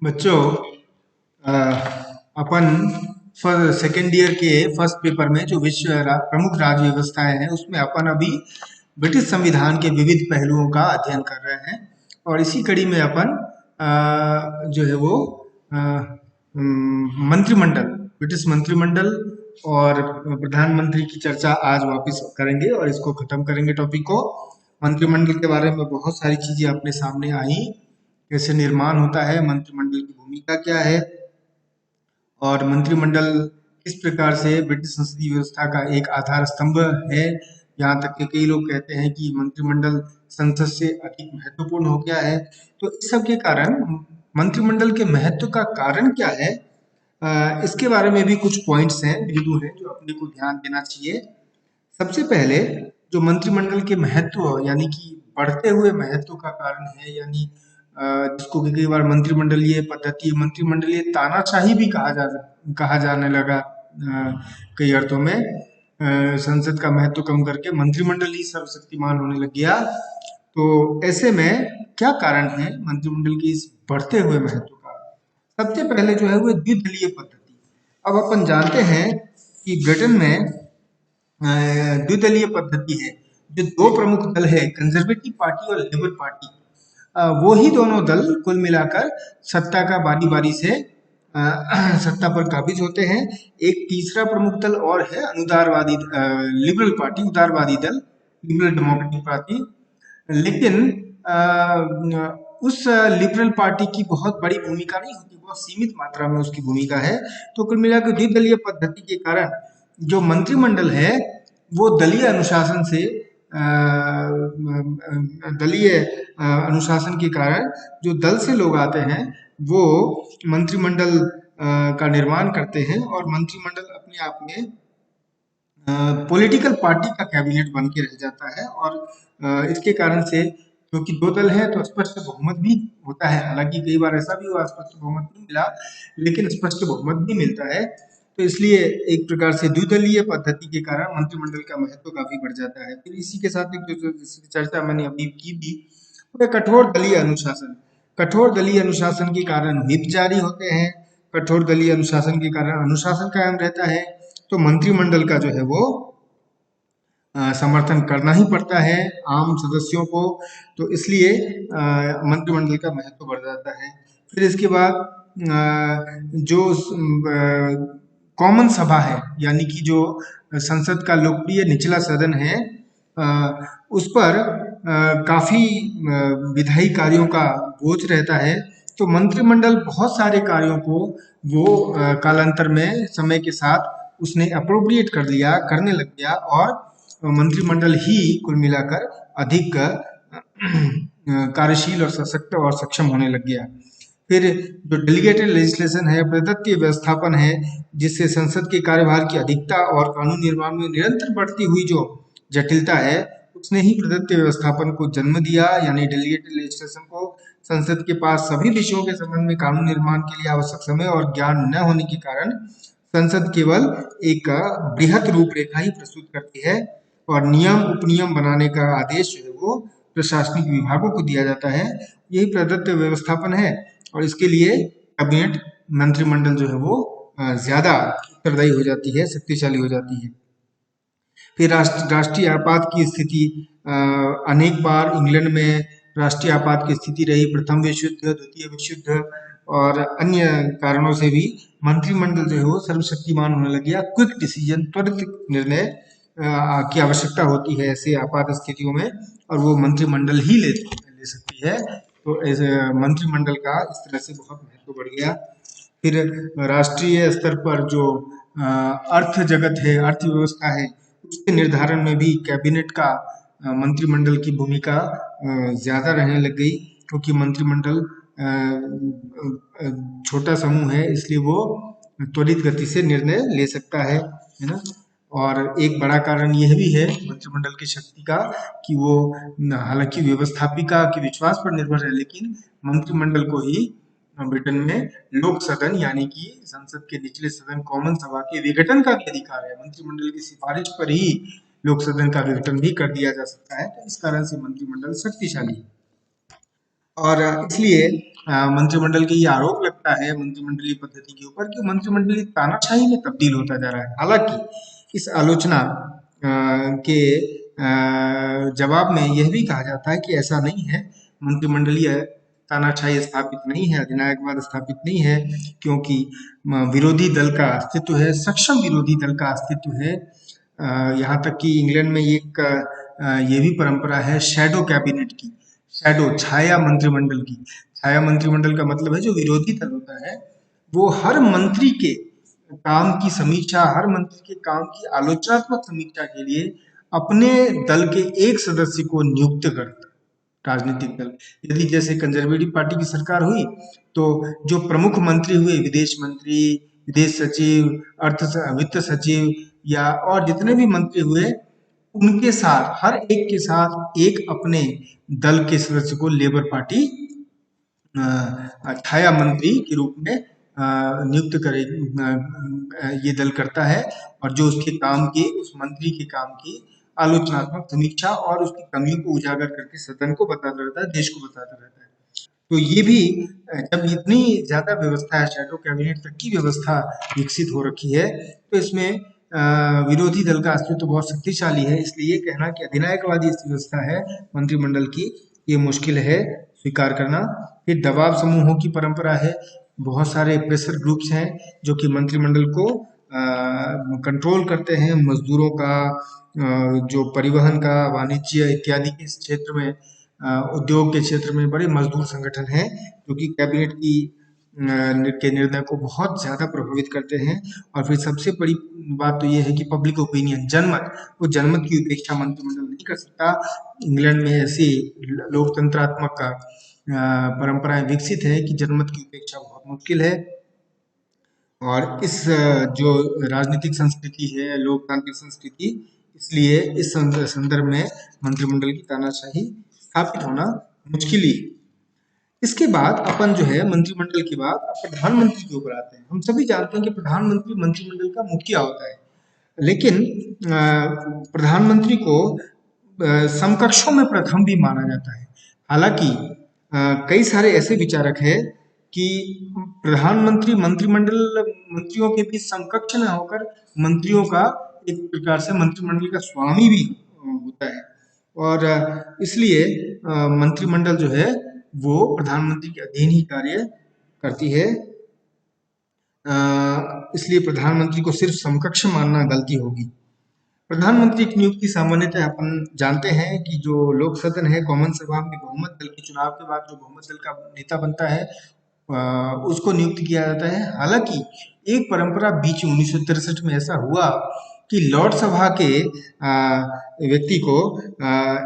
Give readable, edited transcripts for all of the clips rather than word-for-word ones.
बच्चों, अ, अपन second year के first paper में जो प्रमुख राज्य व्यवस्थाएं हैं उसमें अपन अभी ब्रिटिश संविधान के विविध पहलुओं का अध्ययन कर रहे हैं। और इसी कड़ी में अपन जो है वो मंत्रिमंडल, ब्रिटिश मंत्रिमंडल और प्रधानमंत्री की चर्चा आज वापस करेंगे और इसको खत्म करेंगे टॉपिक को। मंत्रिमंडल के बारे में बहुत सारी चीजें अपने सामने आई, कैसे निर्माण होता है, मंत्रिमंडल की भूमिका क्या है और मंत्रिमंडल किस प्रकार से ब्रिटिश संसदीय व्यवस्था का एक आधार स्तंभ है। यहाँ तक कि कई लोग कहते हैं कि मंत्रिमंडल संसद से अधिक महत्वपूर्ण हो गया है। तो इस सब के कारण मंत्रिमंडल के महत्व का कारण क्या है, इसके बारे में भी कुछ पॉइंट्स हैं, बिंदु हैं जो अपने को ध्यान देना चाहिए। सबसे पहले जो मंत्रिमंडल के महत्व यानी कि बढ़ते हुए महत्व का कारण है, यानी जिसको कई बार मंत्रिमंडलीय पद्धति, मंत्रिमंडलीय तानाशाही भी कहा जाने लगा कई अर्थों में। संसद का महत्व कम करके मंत्रिमंडल ही सर्वशक्तिमान होने लग गया। तो ऐसे में क्या कारण है मंत्रिमंडल की इस बढ़ते हुए महत्व का? सबसे पहले जो है वो द्विदलीय पद्धति। अब अपन जानते हैं कि ब्रिटेन में द्विदलीय पद्धति है। जो दो प्रमुख दल है, कंजर्वेटिव पार्टी और लेबर पार्टी, वो ही दोनों दल कुल मिलाकर सत्ता का बारी बारी से सत्ता पर काबिज होते हैं। एक तीसरा प्रमुख दल और है अनुदारवादी लिबरल पार्टी, उदारवादी दल, लिबरल डेमोक्रेटिक पार्टी। लेकिन उस लिबरल पार्टी की बहुत बड़ी भूमिका नहीं होती, बहुत सीमित मात्रा में उसकी भूमिका है। तो कुल मिलाकर द्विदलीय पद्धति के कारण जो मंत्रिमंडल है वो दलीय अनुशासन के कारण जो दल से लोग आते हैं वो मंत्रिमंडल का निर्माण करते हैं और मंत्रिमंडल अपने आप में पॉलिटिकल पार्टी का कैबिनेट बन के रह जाता है। और इसके कारण से क्योंकि दो दल हैं तो स्पष्ट बहुमत भी होता है। हालांकि कई बार ऐसा भी हुआ स्पष्ट बहुमत नहीं मिला, लेकिन स्पष्ट बहुमत भी मिलता है। तो इसलिए एक प्रकार से द्विदलीय पद्धति के कारण मंत्रिमंडल का महत्व काफी बढ़ जाता है। फिर इसी के साथ एक जो जिसकी चर्चा मैंने अभी की भी, वो है कठोर दलीय अनुशासन। कठोर दलीय अनुशासन के कारण व्हिप जारी होते हैं, कठोर दलीय अनुशासन के कारण अनुशासन कायम रहता है। तो मंत्रिमंडल का जो है वो समर्थन करना ही पड़ता है आम सदस्यों को। तो इसलिए मंत्रिमंडल का महत्व बढ़ जाता है। फिर इसके बाद जो कॉमन सभा है, यानी कि जो संसद का लोकप्रिय निचला सदन है, उस पर काफी विधायी कार्यों का बोझ रहता है। तो मंत्रिमंडल बहुत सारे कार्यों को वो कालांतर में समय के साथ उसने अप्रोप्रिएट कर लिया, करने लग गया और मंत्रिमंडल ही कुल मिलाकर अधिक कार्यशील और सशक्त और सक्षम होने लग गया। फिर जो डेलीगेटेड लेजिस्लेशन है, प्रदत्तीय व्यवस्थापन है, जिससे संसद के कार्यभार की अधिकता और कानून निर्माण में निरंतर बढ़ती हुई जो जटिलता है, उसने ही प्रदत्तीय व्यवस्थापन को जन्म दिया। यानी डेलीगेटेड लेजिस्लेशन को संसद के पास सभी विषयों के संबंध में कानून निर्माण के लिए आवश्यक समय और ज्ञान न होने के कारण संसद केवल एक बृहत रूपरेखा ही प्रस्तुत करती है और नियम उपनियम बनाने का आदेश जो है वो प्रशासनिक विभागों को दिया जाता है। यही प्रदत्त व्यवस्थापन है और इसके लिए कैबिनेट, मंत्रिमंडल जो है वो ज्यादा उत्तरदायी हो जाती है, शक्तिशाली हो जाती है। फिर राष्ट्रीय आपात की स्थिति, अनेक बार इंग्लैंड में राष्ट्रीय आपात की स्थिति रही। प्रथम विश्व युद्ध, द्वितीय विश्व युद्ध और अन्य कारणों से भी मंत्रिमंडल जो है वो सर्वशक्तिमान होने लग गया। क्विक डिसीजन, त्वरित निर्णय की आवश्यकता होती है ऐसे आपात स्थितियों में, और वो मंत्रिमंडल ही ले सकती है। तो ऐसे मंत्रिमंडल का इस तरह से बहुत महत्व बढ़ गया। फिर राष्ट्रीय स्तर पर जो अर्थ जगत है, अर्थव्यवस्था है, उसके निर्धारण में भी कैबिनेट का, मंत्रिमंडल की भूमिका ज्यादा रहने लग गई, क्योंकि मंत्रिमंडल छोटा समूह है, इसलिए वो त्वरित गति से निर्णय ले सकता है ना। और एक बड़ा कारण यह भी है मंत्रिमंडल की शक्ति का कि वो हालांकि व्यवस्थापिका के विश्वास पर निर्भर है, लेकिन मंत्रिमंडल को ही ब्रिटेन में लोक सदन यानी कि संसद के निचले सदन कॉमन सभा के विघटन का भी अधिकार है। मंत्रिमंडल की सिफारिश पर ही लोक सदन का विघटन भी कर दिया जा सकता है। तो इस कारण से मंत्रिमंडल शक्तिशाली है। और इसलिए मंत्रिमंडल के ये आरोप लगता है मंत्रिमंडलीय पद्धति के ऊपर कि मंत्रिमंडलीय तानाशाही में तब्दील होता जा रहा है। हालांकि इस आलोचना के जवाब में यह भी कहा जाता है कि ऐसा नहीं है, मंत्रिमंडलीय तानाशाही स्थापित नहीं है, अधिनायकवाद स्थापित नहीं है, क्योंकि विरोधी दल का अस्तित्व है, सक्षम विरोधी दल का अस्तित्व है। यहाँ तक कि इंग्लैंड में एक ये भी परंपरा है शैडो कैबिनेट की, शैडो छाया मंत्रिमंडल की। छाया मंत्रिमंडल का मतलब है जो विरोधी दल होता है वो हर मंत्री के काम की समीक्षा, हर मंत्री के काम की आलोचनात्मक समीक्षा के लिए अपने दल के एक सदस्य को नियुक्त करता है। राजनीतिक दल, यदि जैसे कंजर्वेटिव पार्टी की सरकार हुई तो जो प्रमुख मंत्री हुए, विदेश मंत्री, विदेश सचिव, वित्त सचिव या और जितने भी मंत्री हुए, उनके साथ हर एक के साथ एक अपने दल के सदस्य को लेबर पार्टी छाया मंत्री के रूप में नियुक्त करे, ये दल करता है और जो उसके काम की, उस मंत्री के काम की आलोचनात्मक समीक्षा और उसकी कमियों को उजागर करके सदन को बताता रहता है, देश को बताता रहता है। तो ये भी जब इतनी ज्यादा व्यवस्था है, शैडो कैबिनेट तक की व्यवस्था विकसित हो रखी है, तो इसमें विरोधी दल का अस्तित्व तो बहुत शक्तिशाली है। इसलिए ये कहना कि अधिनायकवादी इस व्यवस्था है मंत्रिमंडल की, ये मुश्किल है स्वीकार करना। फिर दबाव समूहों की परंपरा है, बहुत सारे प्रेशर ग्रुप्स हैं जो कि मंत्रिमंडल को कंट्रोल करते हैं। मजदूरों का, जो परिवहन का, वाणिज्य इत्यादि के इस क्षेत्र में, उद्योग के क्षेत्र में बड़े मजदूर संगठन हैं जो कि कैबिनेट की के निर्णय को बहुत ज्यादा प्रभावित करते हैं। और फिर सबसे बड़ी बात तो ये है कि पब्लिक ओपिनियन, जनमत, वो जनमत की उपेक्षा मंत्रिमंडल नहीं कर सकता। इंग्लैंड में ऐसी लोकतंत्रात्मक परंपराएं विकसित है कि जनमत की उपेक्षा बहुत मुश्किल है। और इस जो राजनीतिक संस्कृति है, लोकतांत्रिक संस्कृति, इसलिए इस संदर्भ में मंत्रिमंडल की तानाशाही स्थापित होना मुश्किल ही। इसके बाद अपन जो है मंत्रिमंडल के बाद प्रधानमंत्री के ऊपर आते हैं। हम सभी जानते हैं कि प्रधानमंत्री मंत्रिमंडल का मुखिया होता है, लेकिन प्रधानमंत्री को समकक्षों में प्रथम भी माना जाता है। हालांकि कई सारे ऐसे विचारक हैं कि प्रधानमंत्री मंत्रिमंडल मंत्रियों के बीच समकक्ष न होकर मंत्रियों का एक प्रकार से मंत्रिमंडल का स्वामी भी होता है। और इसलिए मंत्रिमंडल जो है वो प्रधानमंत्री के अधीन ही कार्य करती है। इसलिए प्रधानमंत्री को सिर्फ समकक्ष मानना गलती होगी। प्रधानमंत्री की नियुक्ति सामान्यतः अपन जानते हैं कि जो लोक सदन है, कॉमन सभा में बहुमत दल के चुनाव के बाद जो बहुमत दल का नेता बनता है उसको नियुक्त किया जाता है। हालांकि एक परंपरा बीच 1963 में ऐसा हुआ कि लॉर्ड सभा के व्यक्ति को,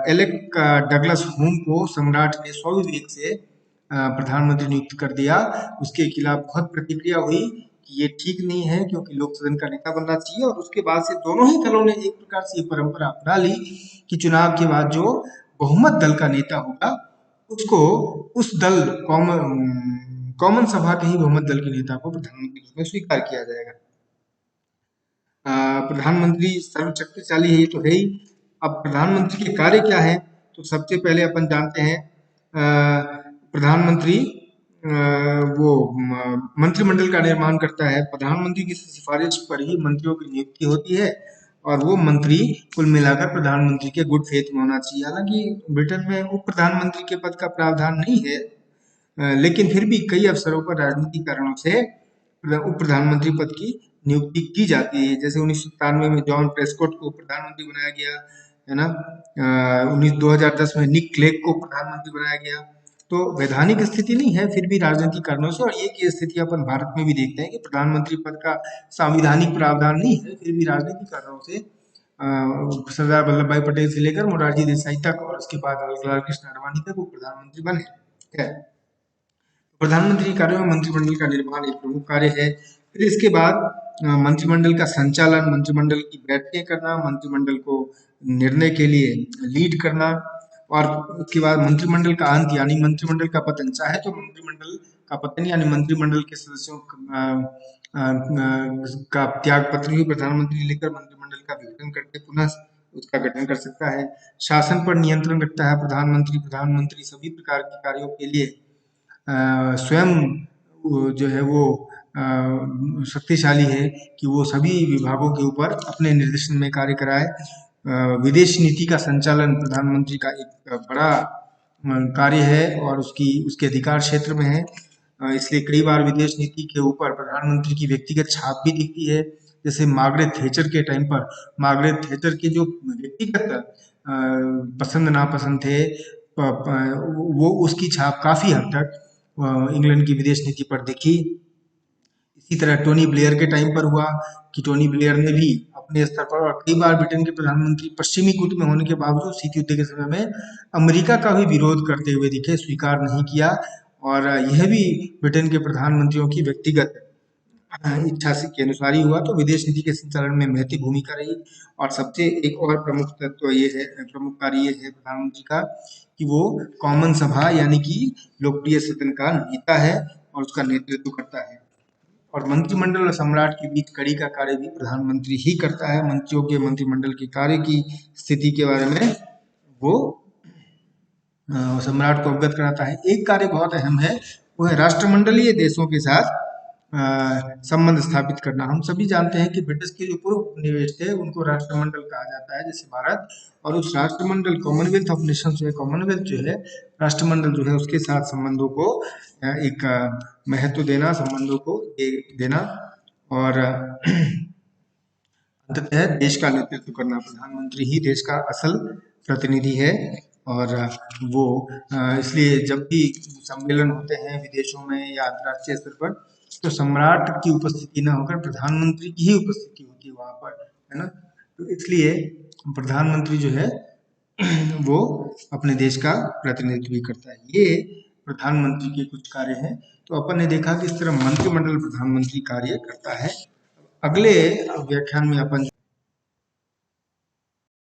एलेक डगलस होम को सम्राट ने स्वविवेक से प्रधानमंत्री नियुक्त कर दिया। उसके खिलाफ बहुत प्रतिक्रिया हुई कि ये ठीक नहीं है, क्योंकि लोक सदन का नेता बनना चाहिए। और उसके बाद से दोनों ही दलों ने एक प्रकार से ये परंपरा अपना ली कि चुनाव के बाद जो बहुमत दल का नेता होगा उसको उस दल कॉमन सभा के ही बहुमत दल के नेता को प्रधानमंत्री के रूप में स्वीकार किया जाएगा। प्रधानमंत्री सर्वशक्तिशाली है, ये तो है ही। अब प्रधानमंत्री के कार्य क्या है, तो सबसे पहले अपन जानते हैं प्रधानमंत्री वो मंत्रिमंडल का निर्माण करता है। प्रधानमंत्री की सिफारिश पर ही मंत्रियों की नियुक्ति होती है और वो मंत्री कुल मिलाकर प्रधानमंत्री के गुड फेथ में होना चाहिए। हालांकि ब्रिटेन में उप प्रधानमंत्री के पद का प्रावधान नहीं है, लेकिन फिर भी कई अवसरों पर राजनीतिक कारणों से उप प्रधानमंत्री पद की नियुक्ति की जाती है। जैसे 1997 में जॉन प्रेस्कॉट को प्रधानमंत्री बनाया गया है ना, 2010 में निक क्लेग को प्रधानमंत्री बनाया गया। तो वैधानिक स्थिति नहीं है, फिर भी राजनीतिक कारणों से, और ये की स्थिति अपन भारत में भी देखते हैं कि प्रधानमंत्री पद का संविधानिक प्रावधान नहीं है, फिर भी राजनीतिक कारणों से सरदार वल्लभ भाई पटेल से लेकर मोरारजी देसाई तक और उसके बाद लाल कृष्ण आडवाणी तक वो प्रधानमंत्री बने। है प्रधानमंत्री कार्यों में मंत्रिमंडल का निर्माण एक प्रमुख कार्य है। फिर इसके बाद मंत्रिमंडल का संचालन, मंत्रिमंडल की बैठकें करना, मंत्रिमंडल को निर्णय के लिए लीड करना, और उसके बाद मंत्रिमंडल का अंत यानी मंत्रिमंडल का पतन। चाहे तो मंत्रिमंडल का पतन यानी मंत्रिमंडल के सदस्यों का त्याग पत्र भी प्रधानमंत्री लेकर मंत्रिमंडल का विघटन करके पुनः उसका गठन कर सकता है। शासन पर नियंत्रण रखता है प्रधानमंत्री। प्रधानमंत्री सभी प्रकार के कार्यों के लिए स्वयं जो है वो शक्तिशाली है कि वो सभी विभागों के ऊपर अपने निर्देशन में कार्य कराए। विदेश नीति का संचालन प्रधानमंत्री का एक बड़ा कार्य है और उसके अधिकार क्षेत्र में है। इसलिए कई बार विदेश नीति के ऊपर प्रधानमंत्री की व्यक्तिगत छाप भी दिखती है। जैसे मार्गरेट थैचर के टाइम पर मार्गरेट थैचर के जो व्यक्तिगत पसंद नापसंद थे, वो उसकी छाप काफी हद तक इंग्लैंड की विदेश नीति पर दिखी। इसी तरह टोनी ब्लेयर के टाइम पर हुआ कि टोनी ब्लेयर ने भी अपने स्तर पर, और कई बार ब्रिटेन के प्रधानमंत्री पश्चिमी गुट में होने के बावजूद शीत युद्ध के समय में अमेरिका का भी विरोध करते हुए दिखे, स्वीकार नहीं किया। और यह भी ब्रिटेन के प्रधानमंत्रियों की व्यक्तिगत इच्छा से के अनुसार ही हुआ। तो विदेश नीति के संचालन में महत्वपूर्ण भूमिका रही। और सबसे एक और प्रमुख तत्व ये है, प्रमुख कार्य ये है प्रधानमंत्री का कि वो कॉमन सभा यानी कि लोकप्रिय सदन का नेता है और उसका नेतृत्व करता है। और मंत्रिमंडल और सम्राट के बीच कड़ी का कार्य भी प्रधानमंत्री ही करता है। मंत्रियों के मंत्रिमंडल के कार्य की स्थिति के बारे में वो सम्राट को अवगत कराता है। एक कार्य बहुत अहम है, वो है राष्ट्रमंडलीय देशों के साथ संबंध स्थापित करना। हम सभी जानते हैं कि ब्रिटिश के जो पूर्व उपनिवेश थे उनको राष्ट्रमंडल कहा जाता है, जैसे भारत। और उस राष्ट्रमंडल कॉमनवेल्थ ऑफ नेशंस जो है, कॉमनवेल्थ जो है राष्ट्रमंडल जो है, उसके साथ संबंधों को एक महत्व देना, संबंधों को देना। और अंततः देश का नेतृत्व करना। प्रधानमंत्री ही देश का असल प्रतिनिधि है। और वो इसलिए जब भी सम्मेलन होते हैं विदेशों में या अंतर्राष्ट्रीय स्तर पर, तो सम्राट की उपस्थिति न होकर प्रधानमंत्री की ही उपस्थिति होती है वहां पर, है ना। तो इसलिए प्रधानमंत्री जो है वो अपने देश का प्रतिनिधित्व भी करता है। ये प्रधानमंत्री के कुछ कार्य हैं। तो अपन ने देखा कि इस तरह मंत्रिमंडल प्रधानमंत्री कार्य करता है। अगले व्याख्यान में अपन